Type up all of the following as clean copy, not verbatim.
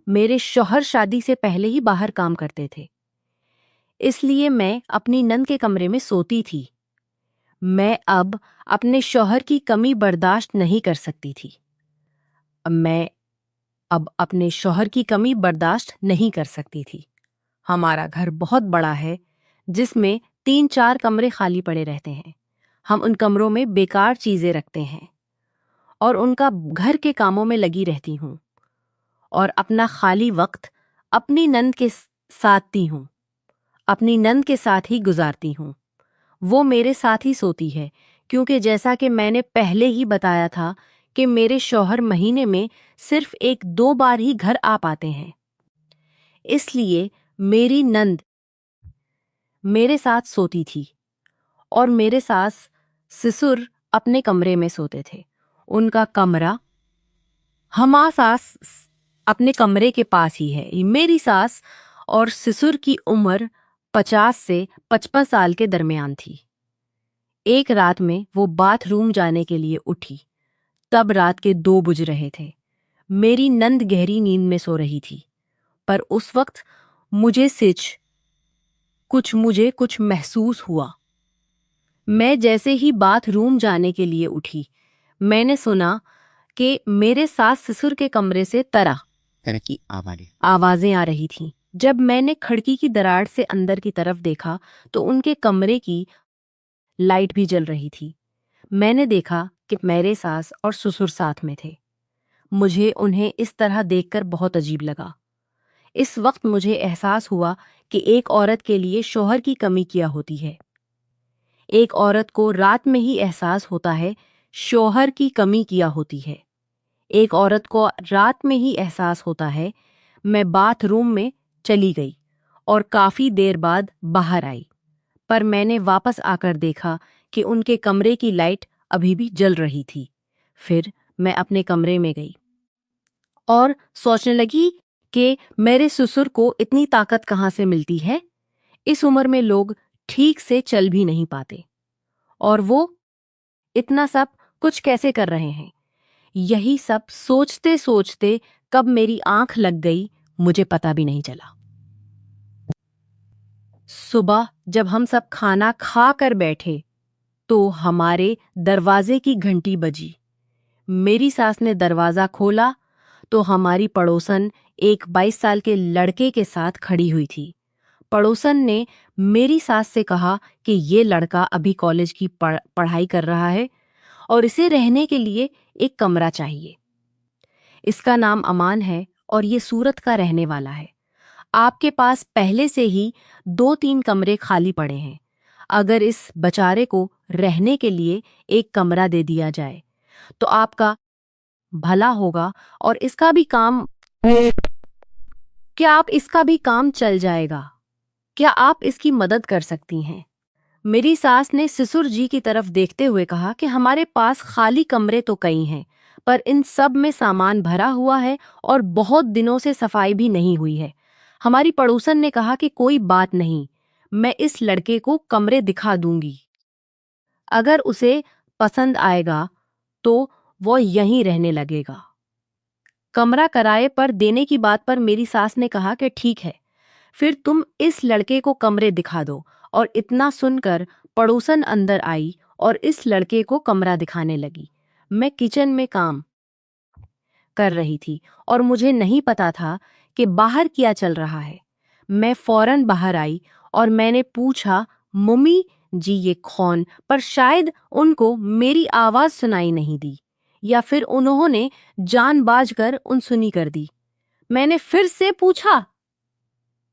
मेरे शौहर शादी से पहले ही बाहर काम करते थे, इसलिए मैं अपनी नंद के कमरे में सोती थी। मैं अब अपने शौहर की कमी बर्दाश्त नहीं कर सकती थी। मैं अब अपने शौहर की कमी बर्दाश्त नहीं कर सकती थी। हमारा घर बहुत बड़ा है, जिसमें 3-4 कमरे खाली पड़े रहते हैं। हम उन कमरों में बेकार चीजें रखते हैं और उनका घर के कामों में लगी रहती हूँ और अपना खाली वक्त अपनी नंद के साथती हूँ, अपनी नंद के साथ ही गुजारती हूँ। वो मेरे साथ ही सोती है, क्योंकि जैसा कि मैंने पहले ही बताया था कि मेरे शौहर महीने में सिर्फ 1-2 बार ही घर आ पाते हैं। इसलिए मेरी नंद मेरे साथ सोती थी और मेरे सास ससुर अपने कमरे में सोते थे। उनका कमरा हमारा सास अपने कमरे के पास ही है। मेरी सास और ससुर की उम्र 50 से 55 साल के दरमियान थी। एक रात में वो बाथरूम जाने के लिए उठी, तब रात के 2 बज रहे थे। मेरी नंद गहरी नींद में सो रही थी, पर उस वक्त मुझे कुछ महसूस हुआ। मैं जैसे ही बाथरूम जाने के लिए उठी, मैंने सुना कि मेरे सास ससुर के कमरे से तरह की आवाजें आ रही थीं। जब मैंने खिड़की की दरार से अंदर की तरफ देखा तो उनके कमरे की लाइट भी जल रही थी। मैंने देखा कि मेरे सास और ससुर साथ में थे। मुझे उन्हें इस तरह देखकर बहुत अजीब लगा। इस वक्त मुझे एहसास हुआ कि एक औरत के लिए शौहर की कमी क्या होती है। एक औरत को रात में ही एहसास होता है शौहर की कमी क्या होती है। एक औरत को रात में ही एहसास होता है। मैं बाथरूम में चली गई और काफी देर बाद बाहर आई, पर मैंने वापस आकर देखा कि उनके कमरे की लाइट अभी भी जल रही थी। फिर मैं अपने कमरे में गई और सोचने लगी कि मेरे ससुर को इतनी ताकत कहाँ से मिलती है। इस उम्र में लोग ठीक से चल भी नहीं पाते और वो इतना सब कुछ कैसे कर रहे हैं। यही सब सोचते सोचते कब मेरी आंख लग गई, मुझे पता भी नहीं चला। सुबह जब हम सब खाना खा कर बैठे तो हमारे दरवाजे की घंटी बजी। मेरी सास ने दरवाजा खोला तो हमारी पड़ोसन एक 22 साल के लड़के के साथ खड़ी हुई थी। पड़ोसन ने मेरी सास से कहा कि ये लड़का अभी कॉलेज की पढ़ाई कर रहा है और इसे रहने के लिए एक कमरा चाहिए। इसका नाम अमान है और ये सूरत का रहने वाला है। आपके पास पहले से ही 2-3 कमरे खाली पड़े हैं। अगर इस बेचारे को रहने के लिए एक कमरा दे दिया जाए तो आपका भला होगा और इसका भी काम क्या आप इसका भी काम चल जाएगा। क्या आप इसकी मदद कर सकती हैं? मेरी सास ने ससुर जी की तरफ देखते हुए कहा कि हमारे पास खाली कमरे तो कई हैं, पर इन सब में सामान भरा हुआ है और बहुत दिनों से सफाई भी नहीं हुई है। हमारी पड़ोसन ने कहा कि कोई बात नहीं, मैं इस लड़के को कमरे दिखा दूंगी। अगर उसे पसंद आएगा तो वो यहीं रहने लगेगा। कमरा किराए पर देने की बात पर मेरी सास ने कहा कि ठीक है, फिर तुम इस लड़के को कमरे दिखा दो। और इतना सुनकर पड़ोसन अंदर आई और इस लड़के को कमरा दिखाने लगी। मैं किचन में काम कर रही थी और मुझे नहीं पता था कि बाहर क्या चल रहा है। मैं फौरन बाहर आई और मैंने पूछा, मम्मी जी ये कौन? पर शायद उनको मेरी आवाज सुनाई नहीं दी या फिर उन्होंने जानबूझकर अनसुनी कर दी। मैंने फिर से पूछा,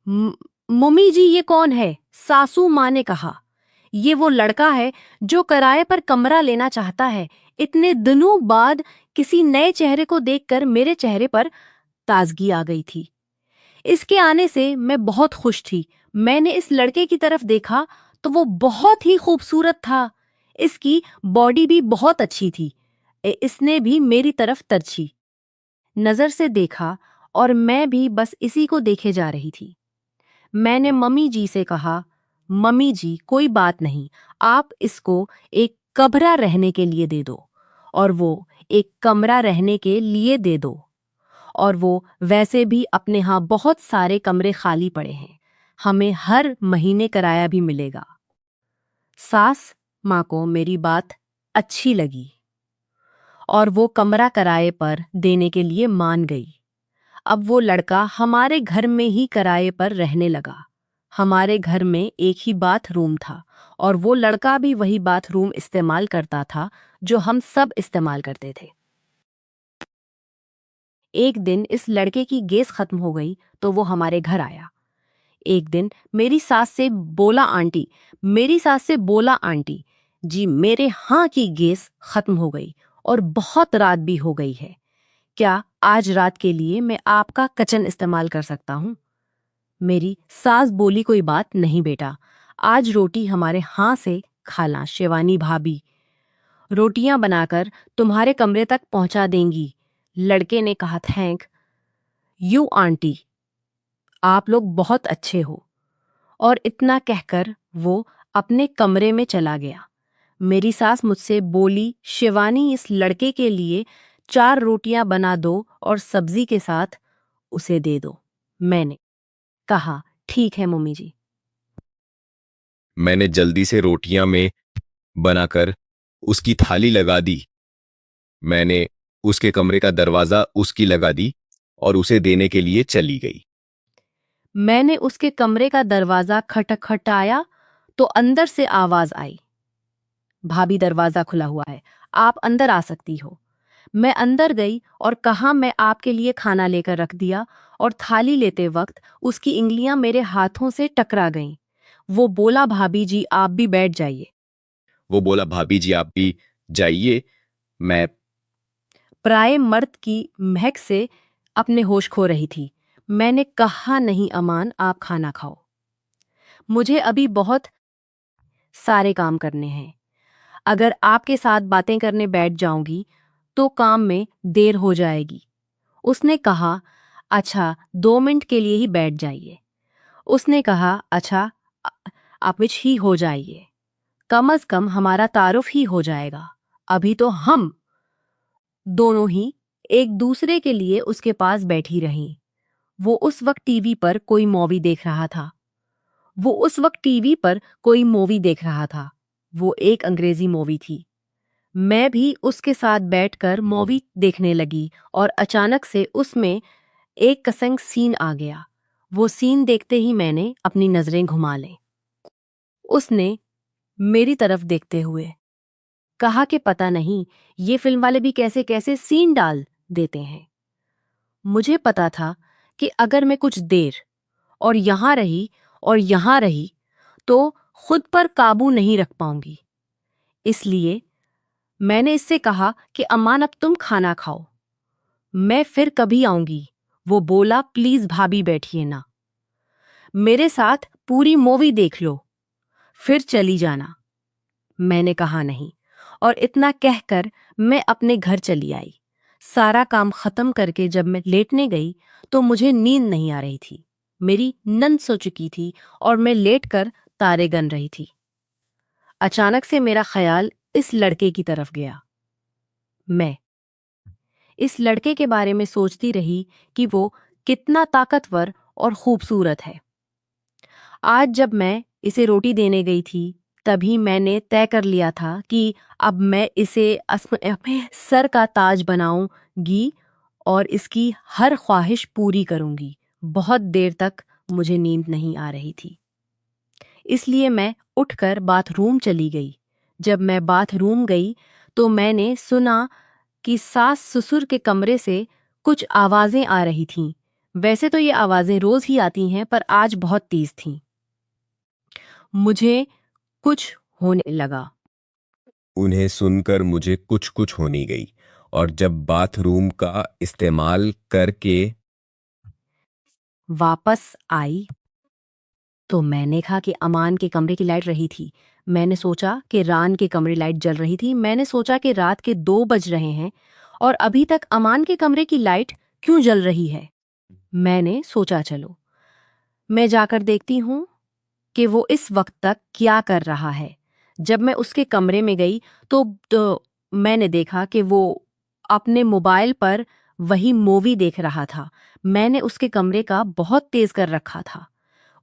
मम्मी जी ये कौन है? सासू माँ ने कहा, ये वो लड़का है जो किराए पर कमरा लेना चाहता है। इतने दिनों बाद किसी नए चेहरे को देखकर मेरे चेहरे पर ताजगी आ गई थी। इसके आने से मैं बहुत खुश थी। मैंने इस लड़के की तरफ देखा तो वो बहुत ही खूबसूरत था। इसकी बॉडी भी बहुत अच्छी थी। इसने भी मेरी तरफ तरछी नजर से देखा और मैं भी बस इसी को देखे जा रही थी। मैंने मम्मी जी से कहा, मम्मी जी कोई बात नहीं, आप इसको एक कमरा रहने के लिए दे दो और वो एक कमरा रहने के लिए दे दो और वो वैसे भी अपने यहाँ बहुत सारे कमरे खाली पड़े हैं। हमें हर महीने किराया भी मिलेगा। सास माँ को मेरी बात अच्छी लगी और वो कमरा किराए पर देने के लिए मान गई। अब वो लड़का हमारे घर में ही किराए पर रहने लगा। हमारे घर में एक ही बाथरूम था और वो लड़का भी वही बाथरूम इस्तेमाल करता था जो हम सब इस्तेमाल करते थे। एक दिन इस लड़के की गैस खत्म हो गई तो वो हमारे घर आया। एक दिन मेरी सास से बोला आंटी जी मेरे यहाँ की गैस खत्म हो गई और बहुत रात भी हो गई है। क्या आज रात के लिए मैं आपका किचन इस्तेमाल कर सकता हूँ? मेरी सास बोली कोई बात नहीं बेटा, आज रोटी हमारे यहाँ से खाना। शिवानी भाभी रोटियां बनाकर तुम्हारे कमरे तक पहुंचा देंगी। लड़के ने कहा थैंक यू आंटी, आप लोग बहुत अच्छे हो। और इतना कहकर वो अपने कमरे में चला गया। मेरी सास मुझसे बोली शिवानी इस लड़के के लिए 4 रोटियां बना दो और सब्जी के साथ उसे दे दो। मैंने कहा ठीक है मम्मी जी। मैंने जल्दी से रोटियां में बनाकर उसकी थाली लगा दी। मैंने उसके कमरे का दरवाजा उसकी लगा दी और उसे देने के लिए चली गई। मैंने उसके कमरे का दरवाजा खटखटाया तो अंदर से आवाज आई, भाभी दरवाजा खुला हुआ है, आप अंदर आ सकती हो। मैं अंदर गई और कहा मैं आपके लिए खाना लेकर रख दिया और थाली लेते वक्त उसकी इंगलियां मेरे हाथों से टकरा गईं। वो बोला भाभी जी आप भी बैठ जाइए। वो बोला भाभी जी आप भी जाइए। मैं प्राय मर्द की महक से अपने होश खो रही थी। मैंने कहा नहीं अमान आप खाना खाओ, मुझे अभी बहुत सारे काम करने हैं। अगर आपके साथ बातें करने बैठ जाऊंगी तो काम में देर हो जाएगी। उसने कहा अच्छा 2 मिनट के लिए ही बैठ जाइए। उसने कहा अच्छा आ- आप विच ही हो जाइए, कम अज कम हमारा तारुफ ही हो जाएगा। अभी तो हम दोनों ही एक दूसरे के लिए उसके पास बैठी रहीं। वो उस वक्त टीवी पर कोई मूवी देख रहा था। वो एक अंग्रेजी मूवी थी। मैं भी उसके साथ बैठकर मूवी देखने लगी और अचानक से उसमें एक कसंग सीन आ गया। वो सीन देखते ही मैंने अपनी नजरें घुमा लीं। उसने मेरी तरफ देखते हुए कहा कि पता नहीं ये फिल्म वाले भी कैसे कैसे सीन डाल देते हैं। मुझे पता था कि अगर मैं कुछ देर और यहां रही तो खुद पर काबू नहीं रख पाऊंगी। इसलिए मैंने इससे कहा कि अम्मान अब तुम खाना खाओ, मैं फिर कभी आऊंगी। वो बोला प्लीज भाभी बैठिए ना, मेरे साथ पूरी मूवी देख लो फिर चली जाना। मैंने कहा नहीं और इतना कहकर मैं अपने घर चली आई। सारा काम खत्म करके जब मैं लेटने गई तो मुझे नींद नहीं आ रही थी। मेरी नींद सो चुकी थी और मैं लेटकर तारे गन रही थी। अचानक से मेरा ख्याल इस लड़के की तरफ गया। मैं इस लड़के के बारे में सोचती रही कि वो कितना ताकतवर और खूबसूरत है। आज जब मैं इसे रोटी देने गई थी तभी मैंने तय कर लिया था कि अब मैं इसे अपने सर का ताज बनाऊंगी और इसकी हर ख्वाहिश पूरी करूंगी। बहुत देर तक मुझे नींद नहीं आ रही थी, इसलिए मैं उठकर बाथरूम चली गई। जब मैं बाथरूम गई तो मैंने सुना कि सास ससुर के कमरे से कुछ आवाजें आ रही थीं। वैसे तो ये आवाजें रोज ही आती हैं पर आज बहुत तेज थीं। मुझे कुछ होने लगा। उन्हें सुनकर मुझे कुछ कुछ होने गई और जब बाथरूम का इस्तेमाल करके वापस आई तो मैंने कहा कि अमान के कमरे की लाइट रही थी। मैंने सोचा कि रान के कमरे लाइट जल रही थी। मैंने सोचा कि रात के 2 बज रहे हैं और अभी तक अमान के कमरे की लाइट क्यों जल रही है। मैंने सोचा चलो मैं जाकर देखती हूँ कि वो इस वक्त तक क्या कर रहा है। जब मैं उसके कमरे में गई तो मैंने देखा कि वो अपने मोबाइल पर वही मूवी देख रहा था। मैंने उसके कमरे का बहुत तेज कर रखा था।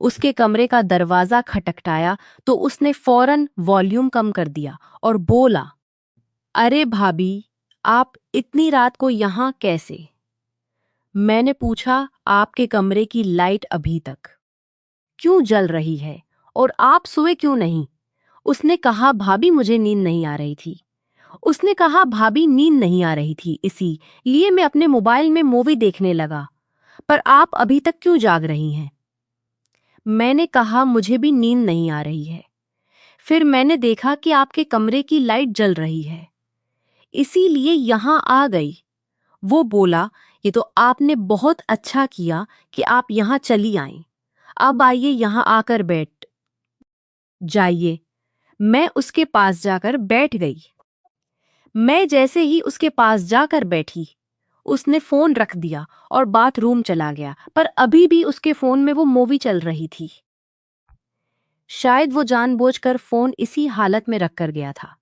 उसके कमरे का दरवाजा खटखटाया तो उसने फौरन वॉल्यूम कम कर दिया और बोला, अरे भाभी, आप इतनी रात को यहाँ कैसे? मैंने पूछा, आपके कमरे की लाइट अभी तक क्यों जल रही है और आप सोए क्यों नहीं? उसने कहा, भाभी मुझे नींद नहीं आ रही थी। उसने कहा, भाभी नींद नहीं आ रही थी, इसीलिए मैं अपने मोबाइल में मूवी देखने लगा। पर आप अभी तक क्यों जाग रही हैं? मैंने कहा, मुझे भी नींद नहीं आ रही है। फिर मैंने देखा कि आपके कमरे की लाइट जल रही है, इसीलिए यहां आ गई। वो बोला, ये तो आपने बहुत अच्छा किया कि आप यहां चली आईं। अब आइए यहां आकर बैठ जाइए। मैं उसके पास जाकर बैठ गई। मैं जैसे ही उसके पास जाकर बैठी, उसने फोन रख दिया और बाथरूम चला गया, पर अभी भी उसके फोन में वो मूवी चल रही थी। शायद वो जानबूझकर फोन इसी हालत में रखकर गया था।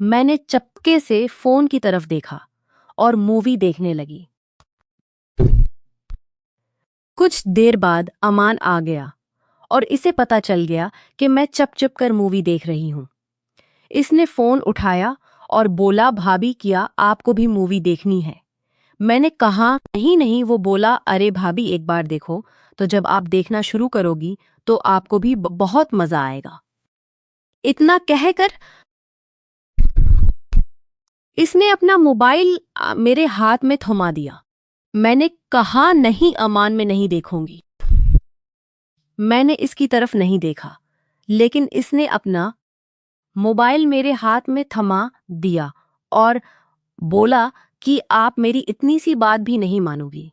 मैंने चपके से फोन की तरफ देखा और मूवी देखने लगी। कुछ देर बाद अमान आ गया और इसे पता चल गया कि मैं चुप चुप कर मूवी देख रही हूं। इसने फोन उठाया और बोला, भाभी क्या आपको भी मूवी देखनी है? मैंने कहा, नहीं नहीं। वो बोला, अरे भाभी एक बार देखो, तो जब आप देखना शुरू करोगी तो आपको भी बहुत मजा आएगा। इतना कहकर इसने अपना मोबाइल मेरे हाथ में थमा दिया। मैंने कहा, नहीं अमान, मैं नहीं देखूंगी। मैंने इसकी तरफ नहीं देखा, लेकिन इसने अपना मोबाइल मेरे हाथ में थमा दिया और बोला कि आप मेरी इतनी सी बात भी नहीं मानोगी।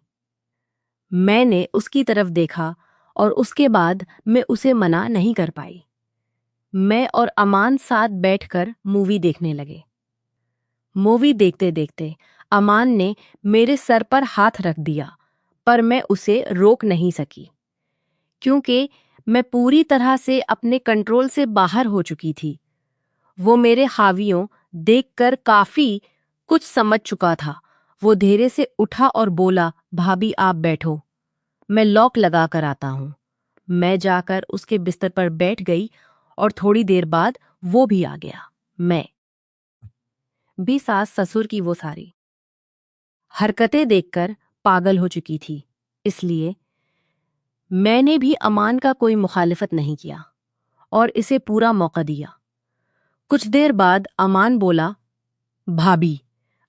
मैंने उसकी तरफ देखा और उसके बाद मैं उसे मना नहीं कर पाई। मैं और अमान साथ बैठकर मूवी देखने लगे। मूवी देखते देखते अमान ने मेरे सर पर हाथ रख दिया, पर मैं उसे रोक नहीं सकी, क्योंकि मैं पूरी तरह से अपने कंट्रोल से बाहर हो चुकी थी। वो मेरे हावियों देखकर काफी कुछ समझ चुका था। वो धीरे से उठा और बोला, भाभी आप बैठो, मैं लॉक लगा कर आता हूं। मैं जाकर उसके बिस्तर पर बैठ गई और थोड़ी देर बाद वो भी आ गया। मैं भी सास ससुर की वो सारी हरकतें देखकर पागल हो चुकी थी, इसलिए मैंने भी अमान का कोई मुखालिफत नहीं किया और इसे पूरा मौका दिया। कुछ देर बाद अमान बोला, भाभी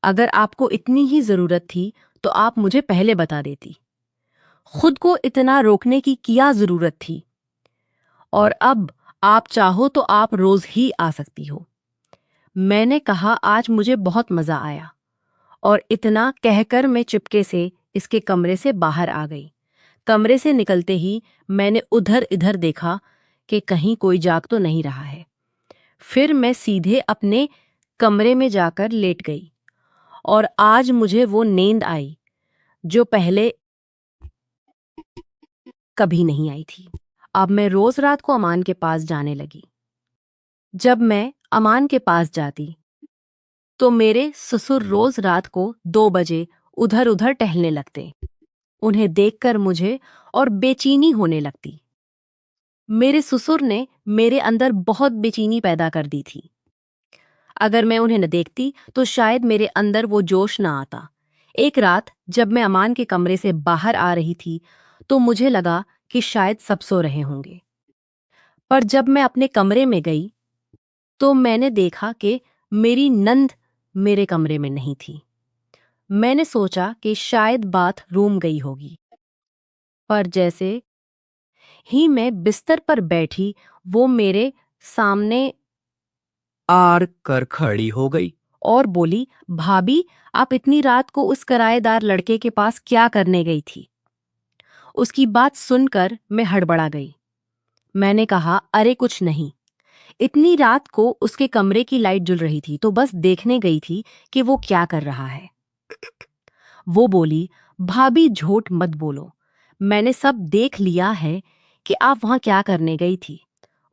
अगर आपको इतनी ही जरूरत थी तो आप मुझे पहले बता देती। खुद को इतना रोकने की क्या जरूरत थी? और अब आप चाहो तो आप रोज ही आ सकती हो। मैंने कहा, आज मुझे बहुत मजा आया, और इतना कहकर मैं चुपके से इसके कमरे से बाहर आ गई। कमरे से निकलते ही मैंने उधर इधर देखा कि कहीं कोई जाग तो नहीं रहा है। फिर मैं सीधे अपने कमरे में जाकर लेट गई और आज मुझे वो नींद आई जो पहले कभी नहीं आई थी। अब मैं रोज रात को अमान के पास जाने लगी। जब मैं अमान के पास जाती तो मेरे ससुर रोज रात को 2 बजे उधर उधर टहलने लगते। उन्हें देखकर मुझे और बेचैनी होने लगती। मेरे ससुर ने मेरे अंदर बहुत बेचैनी पैदा कर दी थी। अगर मैं उन्हें न देखती तो शायद मेरे अंदर वो जोश ना आता। एक रात जब मैं अमान के कमरे से बाहर आ रही थी तो मुझे लगा कि शायद सब सो रहे होंगे, पर जब मैं अपने कमरे में गई तो मैंने देखा कि मेरी नंद मेरे कमरे में नहीं थी। मैंने सोचा कि शायद बाथरूम गई होगी, पर जैसे ही मैं बिस्तर पर बैठी वो मेरे सामने आर कर खड़ी हो गई। और बोली, भाभी आप इतनी रात को उस किराएदार लड़के के पास क्या करने गई थी? उसकी बात सुनकर मैं हड़बड़ा गई। मैंने कहा, अरे कुछ नहीं, इतनी रात को उसके कमरे की लाइट जल रही थी तो बस देखने गई थी कि वो क्या कर रहा है। वो बोली, भाभी झूठ मत बोलो, मैंने सब देख लिया है कि आप वहां क्या करने गई थी।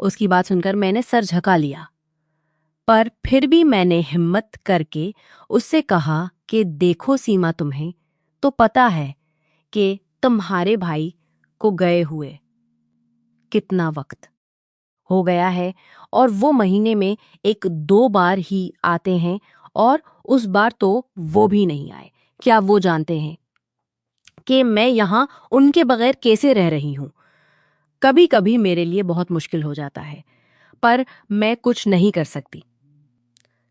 उसकी बात सुनकर मैंने सर झुका लिया, पर फिर भी मैंने हिम्मत करके उससे कहा कि देखो सीमा, तुम्हें तो पता है कि तुम्हारे भाई को गए हुए कितना वक्त हो गया है, और वो महीने में 1-2 बार ही आते हैं, और उस बार तो वो भी नहीं आए। क्या वो जानते हैं कि मैं यहाँ उनके बगैर कैसे रह रही हूँ? कभी कभी मेरे लिए बहुत मुश्किल हो जाता है, पर मैं कुछ नहीं कर सकती।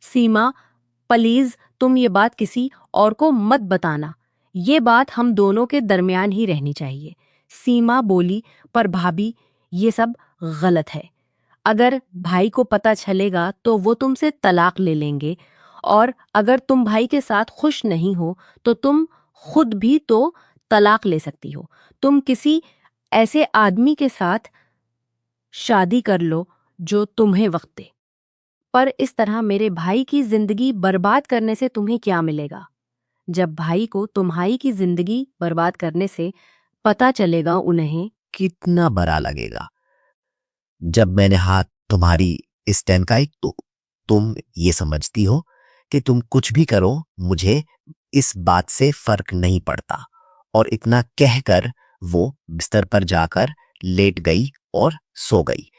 सीमा, प्लीज तुम ये बात किसी और को मत बताना। ये बात हम दोनों के दरमियान ही रहनी चाहिए। सीमा बोली, पर भाभी, ये सब गलत है। अगर भाई को पता चलेगा तो वो तुमसे तलाक ले लेंगे, और अगर तुम भाई के साथ खुश नहीं हो तो तुम खुद भी तो तलाक ले सकती हो। तुम किसी ऐसे आदमी के साथ शादी कर लो जो तुम्हें वक्त दे। पर इस तरह मेरे भाई की जिंदगी बर्बाद करने से तुम्हें क्या मिलेगा? जब भाई को तुम्हारी की जिंदगी बर्बाद करने से पता चलेगा, उन्हें कितना बुरा लगेगा। जब मैंने हाथ तुम्हारी इस टहकाई तो तुम ये समझती हो कि तुम कुछ भी करो, मुझे इस बात से फर्क नहीं पड़ता। और इतना कहकर वो बिस्तर पर जाकर लेट गई और सो गई।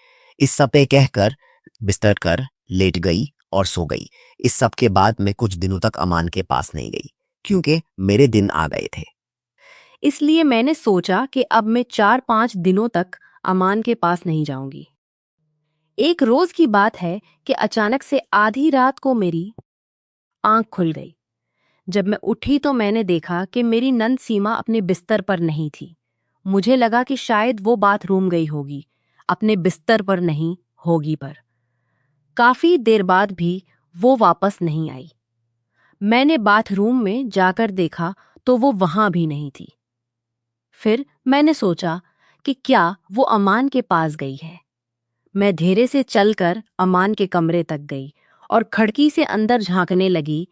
इस सब पे कहकर बिस्तर कर लेट गई और सो गई। इस सब के बाद मैं कुछ दिनों तक अमान के पास नहीं गई, क्योंकि मेरे दिन आ गए थे। इसलिए मैंने सोचा कि अब मैं 4-5 दिनों तक अमान के पास नहीं जाऊंगी। एक रोज की बात है कि अचानक से आधी रात को मेरी आंख खुल गई। जब मैं उठी तो मैंने देखा कि मेरी नंद सीमा अपने बिस्तर पर नहीं थी। मुझे लगा कि शायद वो बाथरूम गई होगी, अपने बिस्तर पर नहीं होगी। पर काफी देर बाद भी वो वापस नहीं आई। मैंने बाथरूम में जाकर देखा तो वो वहां भी नहीं थी। फिर मैंने सोचा कि क्या वो अमान के पास गई है। मैं धीरे से चलकर अमान के कमरे तक गई और खिड़की से अंदर झांकने लगी,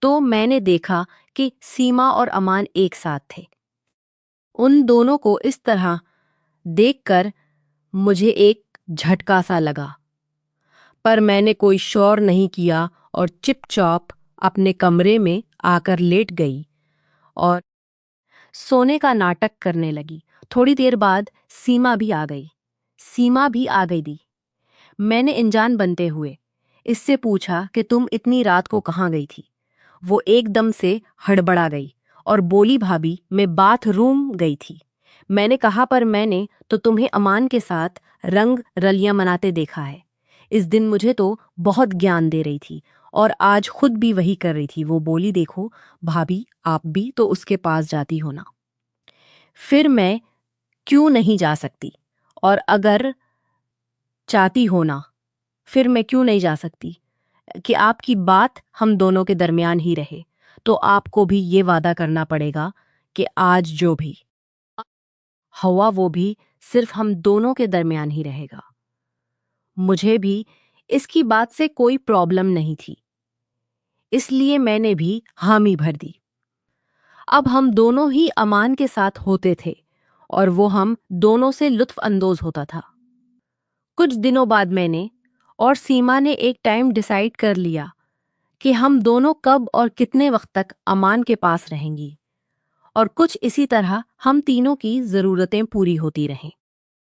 तो मैंने देखा कि सीमा और अमान एक साथ थे। उन दोनों को इस तरह देखकर मुझे एक झटका सा लगा, पर मैंने कोई शोर नहीं किया और चुपचाप अपने कमरे में आकर लेट गई और सोने का नाटक करने लगी। थोड़ी देर बाद सीमा भी आ गई। दी। मैंने अनजान बनते हुए इससे पूछा कि तुम इतनी रात को कहाँ गई थी? वो एकदम से हड़बड़ा गई और बोली, भाभी, मैं बाथरूम गई थी। मैंने कहा, पर मैंने तो तुम्हें अमान के साथ रंग रलियां मनाते देखा है। इस दिन मुझे तो बहुत ज्ञान दे रही थी और आज खुद भी वही कर रही थी। वो बोली, देखो भाभी, आप भी तो उसके पास जाती हो ना। फिर मैं क्यों नहीं जा सकती? और अगर चाहती हो ना, फिर मैं क्यों नहीं जा सकती कि आपकी बात हम दोनों के दरमियान ही रहे? तो आपको भी ये वादा करना पड़ेगा कि आज जो भी हुआ वो भी सिर्फ हम दोनों के दरमियान ही रहेगा। मुझे भी इसकी बात से कोई प्रॉब्लम नहीं थी, इसलिए मैंने भी हामी भर दी। अब हम दोनों ही अमान के साथ होते थे और वो हम दोनों से लुत्फ अंदोज होता था। कुछ दिनों बाद मैंने और सीमा ने एक टाइम डिसाइड कर लिया कि हम दोनों कब और कितने वक्त तक अमान के पास रहेंगी, और कुछ इसी तरह हम तीनों की ज़रूरतें पूरी होती रहें।